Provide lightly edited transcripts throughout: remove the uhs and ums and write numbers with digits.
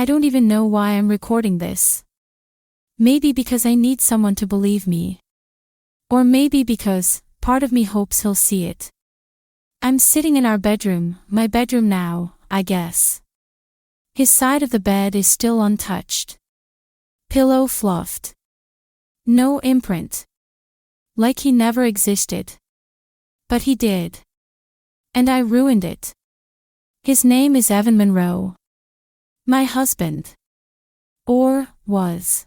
I don't even know why I'm recording this. Maybe because I need someone to believe me. Or maybe because part of me hopes he'll see it. I'm sitting in our bedroom, my bedroom now, I guess. His side of the bed is still untouched. Pillow fluffed. No imprint. Like he never existed. But he did. And I ruined it. His name is Evan Monroe. My husband. Or was.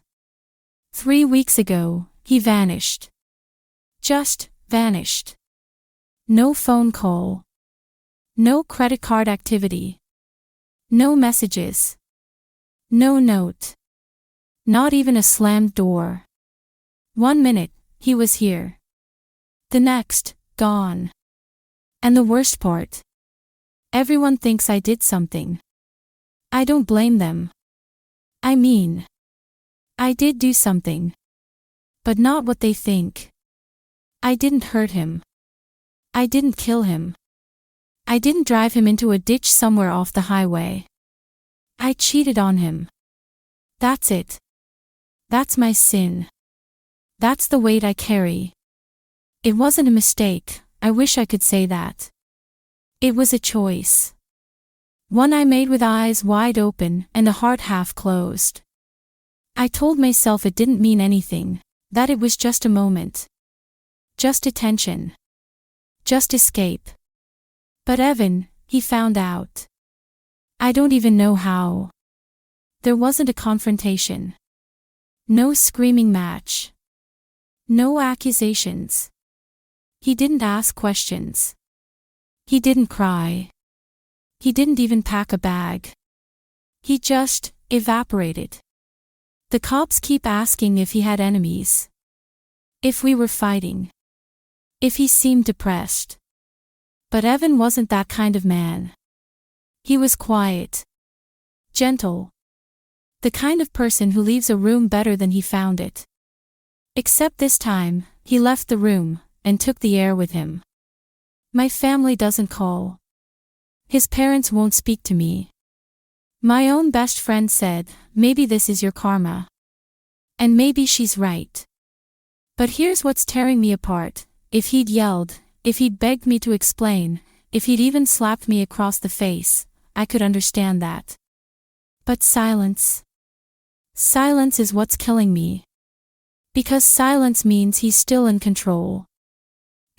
3 weeks ago, he vanished. Just vanished. No phone call. No credit card activity. No messages. No note. Not even a slammed door. 1 minute, he was here. The next, gone. And the worst part. Everyone thinks I did something. I don't blame them. I mean, I did do something. But not what they think. I didn't hurt him. I didn't kill him. I didn't drive him into a ditch somewhere off the highway. I cheated on him. That's it. That's my sin. That's the weight I carry. It wasn't a mistake, I wish I could say that. It was a choice. One I made with eyes wide open and a heart half closed. I told myself it didn't mean anything, that it was just a moment. Just attention. Just escape. But Evan, he found out. I don't even know how. There wasn't a confrontation. No screaming match. No accusations. He didn't ask questions. He didn't cry. He didn't even pack a bag. He just evaporated. The cops keep asking if he had enemies. If we were fighting. If he seemed depressed. But Evan wasn't that kind of man. He was quiet. Gentle. The kind of person who leaves a room better than he found it. Except this time, he left the room and took the air with him. My family doesn't call. His parents won't speak to me. My own best friend said, maybe this is your karma. And maybe she's right. But here's what's tearing me apart. If he'd yelled, if he'd begged me to explain, if he'd even slapped me across the face, I could understand that. But silence. Silence is what's killing me. Because silence means he's still in control.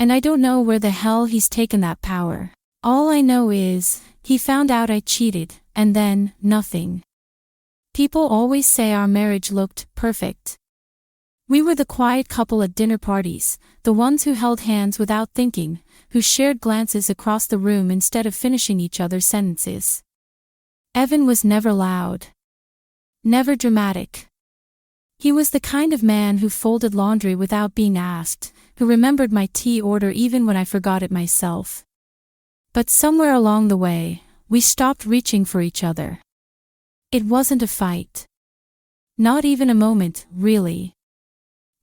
And I don't know where the hell he's taken that power. All I know is, he found out I cheated, and then, nothing. People always say our marriage looked perfect. We were the quiet couple at dinner parties, the ones who held hands without thinking, who shared glances across the room instead of finishing each other's sentences. Evan was never loud. Never dramatic. He was the kind of man who folded laundry without being asked, who remembered my tea order even when I forgot it myself. But somewhere along the way, we stopped reaching for each other. It wasn't a fight. Not even a moment, really.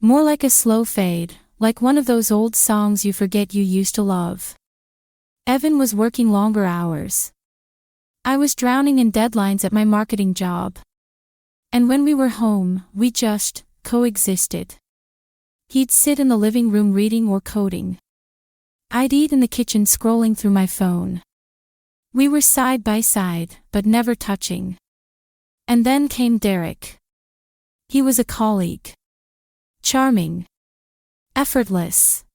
More like a slow fade, like one of those old songs you forget you used to love. Evan was working longer hours. I was drowning in deadlines at my marketing job. And when we were home, we just coexisted. He'd sit in the living room reading or coding. I'd eat in the kitchen scrolling through my phone. We were side by side, but never touching. And then came Derek. He was a colleague. Charming. Effortless.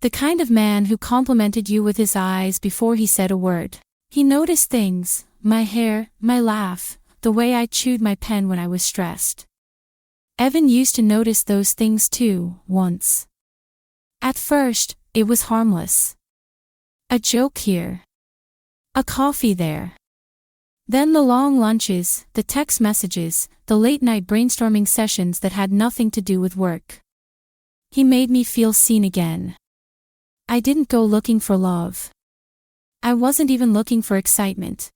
The kind of man who complimented you with his eyes before he said a word. He noticed things, my hair, my laugh, the way I chewed my pen when I was stressed. Evan used to notice those things too, once. At first, it was harmless. A joke here. A coffee there. Then the long lunches, the text messages, the late-night brainstorming sessions that had nothing to do with work. He made me feel seen again. I didn't go looking for love. I wasn't even looking for excitement.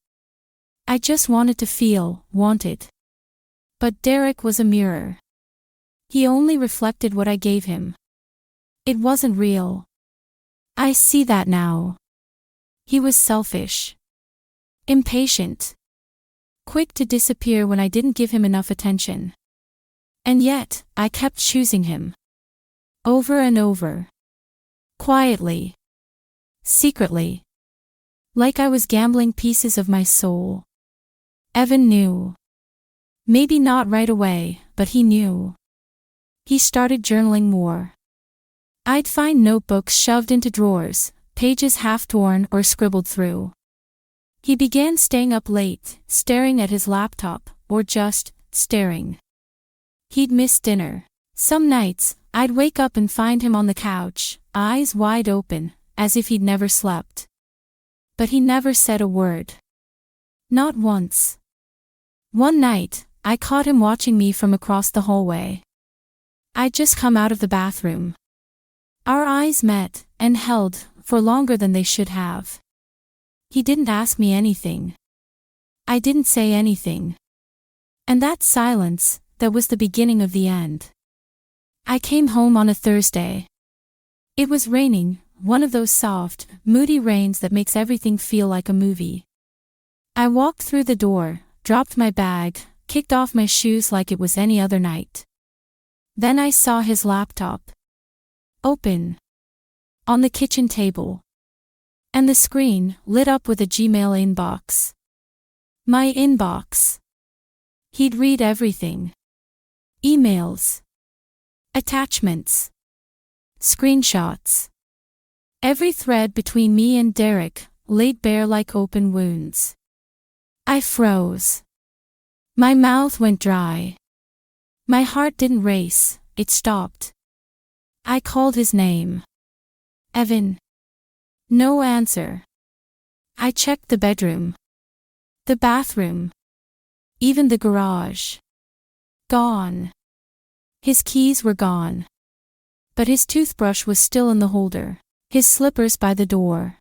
I just wanted to feel wanted. But Derek was a mirror. He only reflected what I gave him. It wasn't real. I see that now. He was selfish. Impatient. quick to disappear when I didn't give him enough attention. And yet, I kept choosing him. Over and over. Quietly. Secretly. Like I was gambling pieces of my soul. Evan knew. Maybe not right away, but he knew. He started journaling more. I'd find notebooks shoved into drawers, pages half torn or scribbled through. He began staying up late, staring at his laptop, or just staring. He'd miss dinner. Some nights, I'd wake up and find him on the couch, eyes wide open, as if he'd never slept. But he never said a word. Not once. One night, I caught him watching me from across the hallway. I'd just come out of the bathroom. Our eyes met, and held, for longer than they should have. He didn't ask me anything. I didn't say anything. And that silence, that was the beginning of the end. I came home on a Thursday. It was raining, one of those soft, moody rains that makes everything feel like a movie. I walked through the door, dropped my bag, kicked off my shoes like it was any other night. Then I saw his laptop. Open. On the kitchen table. And the screen, lit up with a Gmail inbox. My inbox. He'd read everything. Emails. Attachments. Screenshots. Every thread between me and Derek, laid bare like open wounds. I froze. My mouth went dry. My heart didn't race, it stopped. I called his name. Evan. No answer. I checked the bedroom. The bathroom. Even the garage. Gone. His keys were gone. But his toothbrush was still in the holder, his slippers by the door.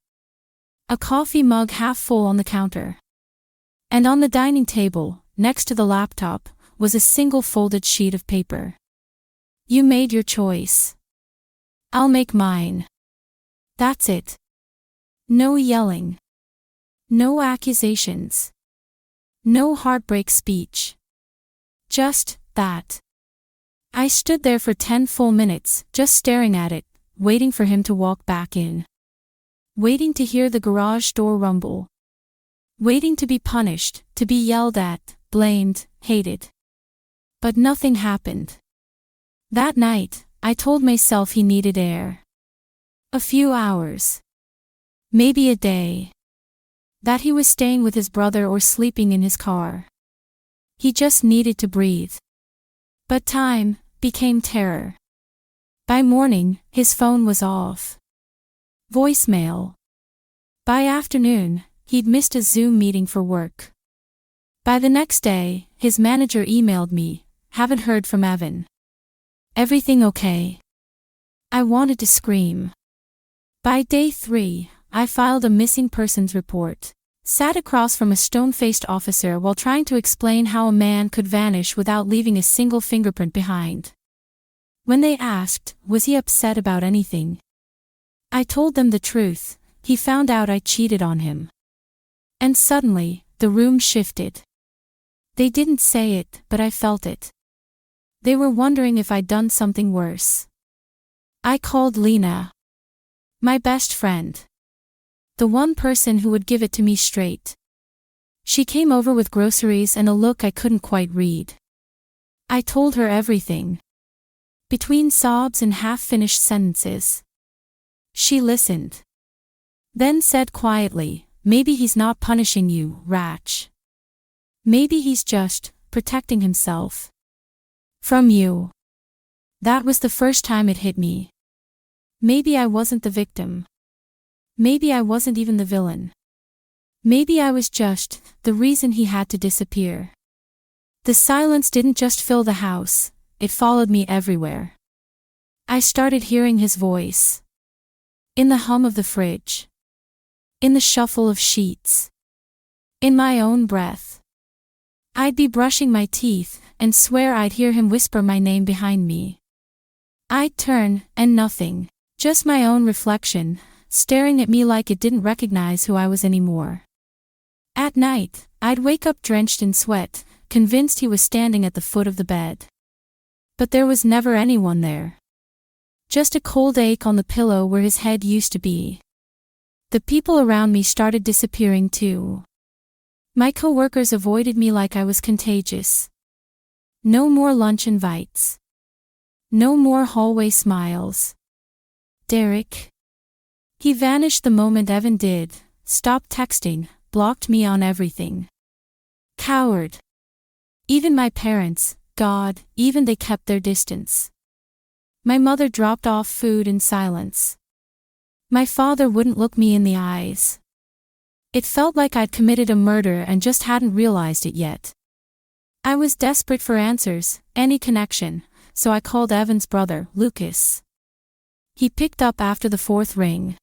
A coffee mug half full on the counter. And on the dining table, next to the laptop, was a single folded sheet of paper. You made your choice. I'll make mine. That's it. No yelling. No accusations. No heartbreak speech. Just that. I stood there for 10 full minutes, just staring at it, waiting for him to walk back in. Waiting to hear the garage door rumble. Waiting to be punished, to be yelled at, blamed, hated. But nothing happened. That night, I told myself he needed air. A few hours. Maybe a day. That he was staying with his brother or sleeping in his car. He just needed to breathe. But time became terror. By morning, his phone was off. Voicemail. By afternoon, he'd missed a Zoom meeting for work. By the next day, his manager emailed me, haven't heard from Evan. Everything okay? I wanted to scream. By day 3, I filed a missing persons report. Sat across from a stone-faced officer while trying to explain how a man could vanish without leaving a single fingerprint behind. When they asked, was he upset about anything? I told them the truth, he found out I cheated on him. And suddenly, the room shifted. They didn't say it, but I felt it. They were wondering if I'd done something worse. I called Lena. My best friend. The one person who would give it to me straight. She came over with groceries and a look I couldn't quite read. I told her everything. Between sobs and half-finished sentences. She listened. Then said quietly, maybe he's not punishing you, Ratch. Maybe he's just protecting himself. From you. That was the first time it hit me. Maybe I wasn't the victim. Maybe I wasn't even the villain. Maybe I was just the reason he had to disappear. The silence didn't just fill the house, it followed me everywhere. I started hearing his voice. In the hum of the fridge. In the shuffle of sheets. In my own breath. I'd be brushing my teeth and swear I'd hear him whisper my name behind me. I'd turn, and nothing, just my own reflection, staring at me like it didn't recognize who I was anymore. At night, I'd wake up drenched in sweat, convinced he was standing at the foot of the bed. But there was never anyone there. Just a cold ache on the pillow where his head used to be. The people around me started disappearing too. My coworkers avoided me like I was contagious. No more lunch invites. No more hallway smiles. Derek. He vanished the moment Evan did, stopped texting, blocked me on everything. Coward. Even my parents, God, even they kept their distance. My mother dropped off food in silence. My father wouldn't look me in the eyes. It felt like I'd committed a murder and just hadn't realized it yet. I was desperate for answers, any connection, so I called Evan's brother, Lucas. He picked up after the fourth ring.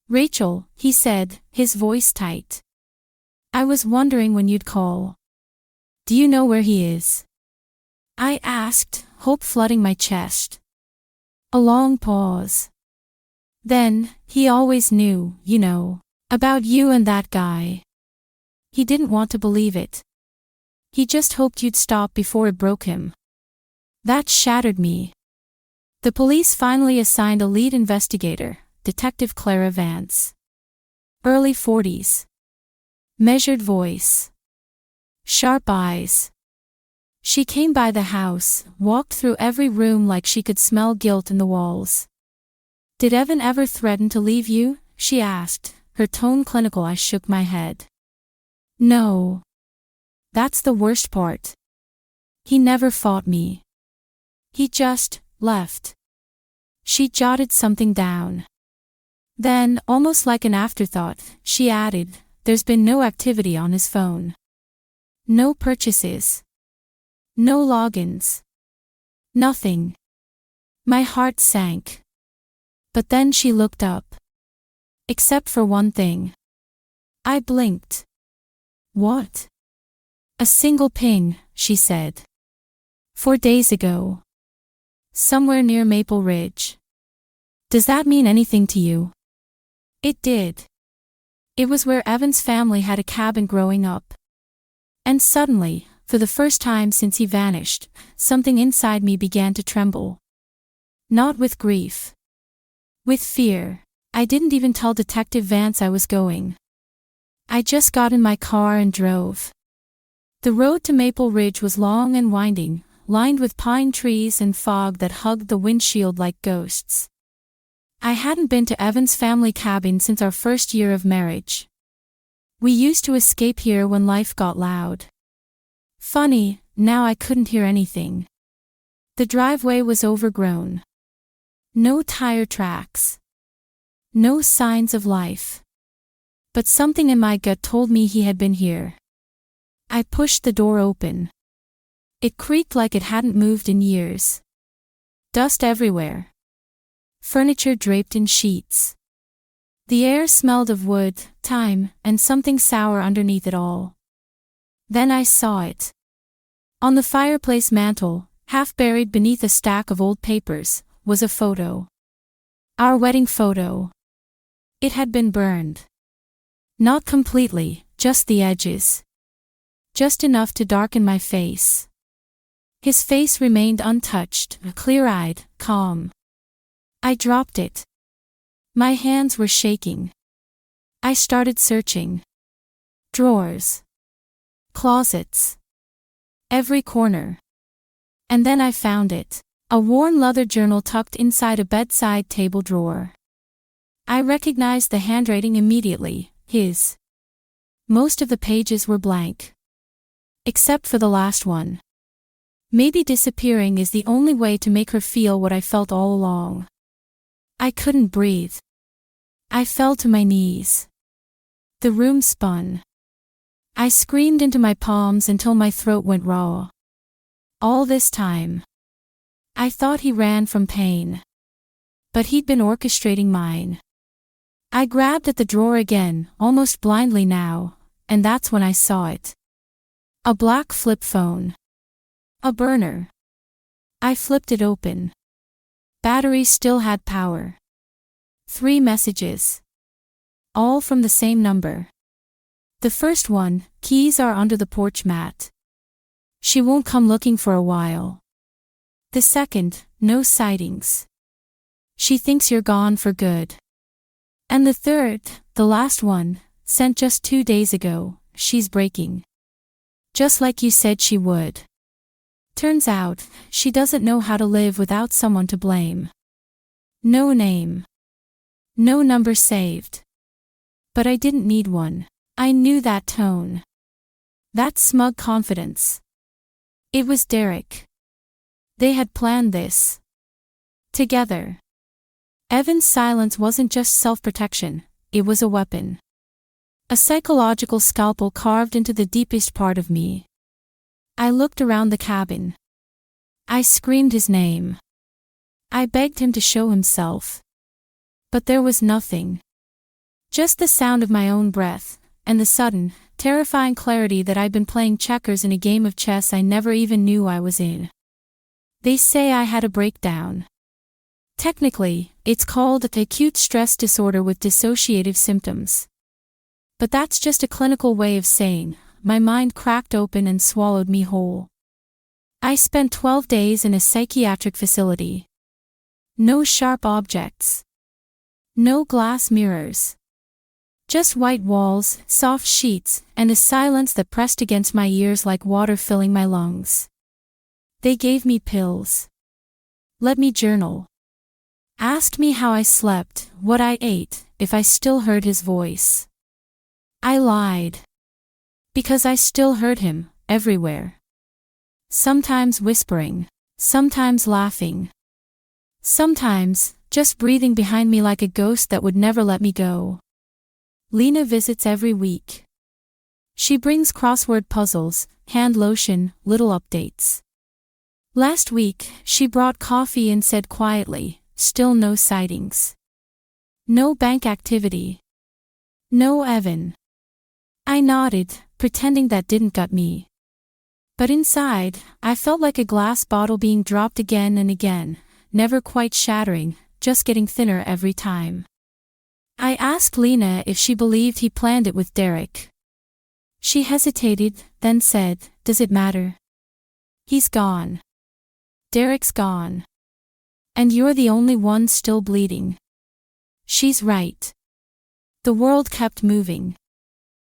"Rachel," he said, his voice tight. "I was wondering when you'd call. Do you know where he is?" I asked, hope flooding my chest. A long pause. Then, "He always knew, you know, about you and that guy. He didn't want to believe it. He just hoped you'd stop before it broke him." That shattered me. The police finally assigned a lead investigator, Detective Clara Vance. Early 40s. Measured voice. Sharp eyes. She came by the house, walked through every room like she could smell guilt in the walls. "Did Evan ever threaten to leave you?" she asked, her tone clinical. I shook my head. "No. That's the worst part. He never fought me. He just left." She jotted something down. Then, almost like an afterthought, she added, "There's been no activity on his phone. No purchases. No logins. Nothing." My heart sank. But then she looked up. "Except for one thing." I blinked. "What?" "A single ping," she said. "4 days ago. Somewhere near Maple Ridge." "Does that mean anything to you?" It did. It was where Evan's family had a cabin growing up. And suddenly, for the first time since he vanished, something inside me began to tremble. Not with grief. With fear. I didn't even tell Detective Vance I was going. I just got in my car and drove. The road to Maple Ridge was long and winding, lined with pine trees and fog that hugged the windshield like ghosts. I hadn't been to Evan's family cabin since our first year of marriage. We used to escape here when life got loud. Funny, now I couldn't hear anything. The driveway was overgrown. No tire tracks. No signs of life. But something in my gut told me he had been here. I pushed the door open. It creaked like it hadn't moved in years. Dust everywhere. Furniture draped in sheets. The air smelled of wood, thyme, and something sour underneath it all. Then I saw it. On the fireplace mantel, half buried beneath a stack of old papers, was a photo. Our wedding photo. It had been burned. Not completely, just the edges. Just enough to darken my face. His face remained untouched, clear-eyed, calm. I dropped it. My hands were shaking. I started searching. Drawers. Closets. Every corner. And then I found it. A worn leather journal tucked inside a bedside table drawer. I recognized the handwriting immediately, his. Most of the pages were blank. Except for the last one. Maybe disappearing is the only way to make her feel what I felt all along. I couldn't breathe. I fell to my knees. The room spun. I screamed into my palms until my throat went raw. All this time. I thought he ran from pain. But he'd been orchestrating mine. I grabbed at the drawer again, almost blindly now, and that's when I saw it. A black flip phone. A burner. I flipped it open. Battery still had power. 3 messages. All from the same number. The first one, keys are under the porch mat. She won't come looking for a while. The second, no sightings. She thinks you're gone for good. And the third, the last one, sent just 2 days ago, she's breaking. Just like you said she would. Turns out, she doesn't know how to live without someone to blame. No name. No number saved. But I didn't need one. I knew that tone. That smug confidence. It was Derek. They had planned this. Together. Evan's silence wasn't just self-protection, it was a weapon. A psychological scalpel carved into the deepest part of me. I looked around the cabin. I screamed his name. I begged him to show himself. But there was nothing. Just the sound of my own breath, and the sudden, terrifying clarity that I'd been playing checkers in a game of chess I never even knew I was in. They say I had a breakdown. Technically, it's called acute stress disorder with dissociative symptoms. But that's just a clinical way of saying, my mind cracked open and swallowed me whole. I spent 12 days in a psychiatric facility. No sharp objects. No glass mirrors. Just white walls, soft sheets, and a silence that pressed against my ears like water filling my lungs. They gave me pills. Let me journal. Asked me how I slept, what I ate, if I still heard his voice. I lied. Because I still heard him, everywhere. Sometimes whispering. Sometimes laughing. Sometimes, just breathing behind me like a ghost that would never let me go. Lena visits every week. She brings crossword puzzles, hand lotion, little updates. Last week, she brought coffee and said quietly, still no sightings. No bank activity. No Evan. I nodded, pretending that didn't gut me. But inside, I felt like a glass bottle being dropped again and again, never quite shattering, just getting thinner every time. I asked Lena if she believed he planned it with Derek. She hesitated, then said, "Does it matter? He's gone. Derek's gone. And you're the only one still bleeding." She's right. The world kept moving.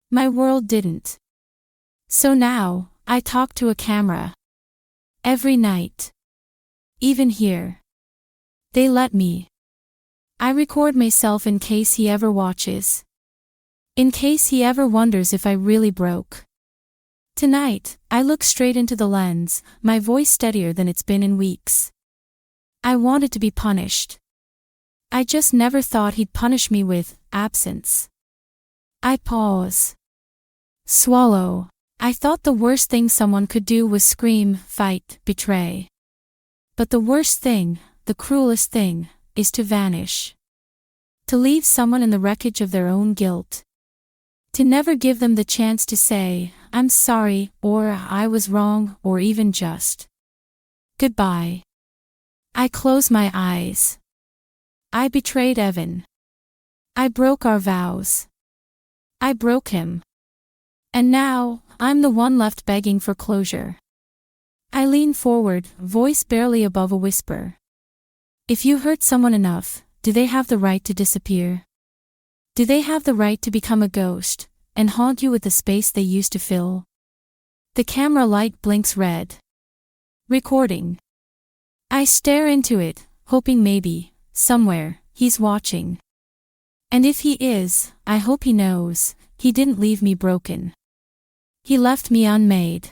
My world didn't. So now, I talk to a camera. Every night. Even here. They let me. I record myself in case he ever watches. In case he ever wonders if I really broke. Tonight, I look straight into the lens, my voice steadier than it's been in weeks. I wanted to be punished. I just never thought he'd punish me with absence. I pause. Swallow. I thought the worst thing someone could do was scream, fight, betray. But the worst thing, the cruelest thing, is to vanish. To leave someone in the wreckage of their own guilt. To never give them the chance to say, "I'm sorry," or "I was wrong," or even just goodbye. I close my eyes. I betrayed Evan. I broke our vows. I broke him. And now, I'm the one left begging for closure. I lean forward, voice barely above a whisper. If you hurt someone enough, do they have the right to disappear? Do they have the right to become a ghost, and haunt you with the space they used to fill? The camera light blinks red. Recording. I stare into it, hoping maybe, somewhere, he's watching. And if he is, I hope he knows, he didn't leave me broken. He left me unmade.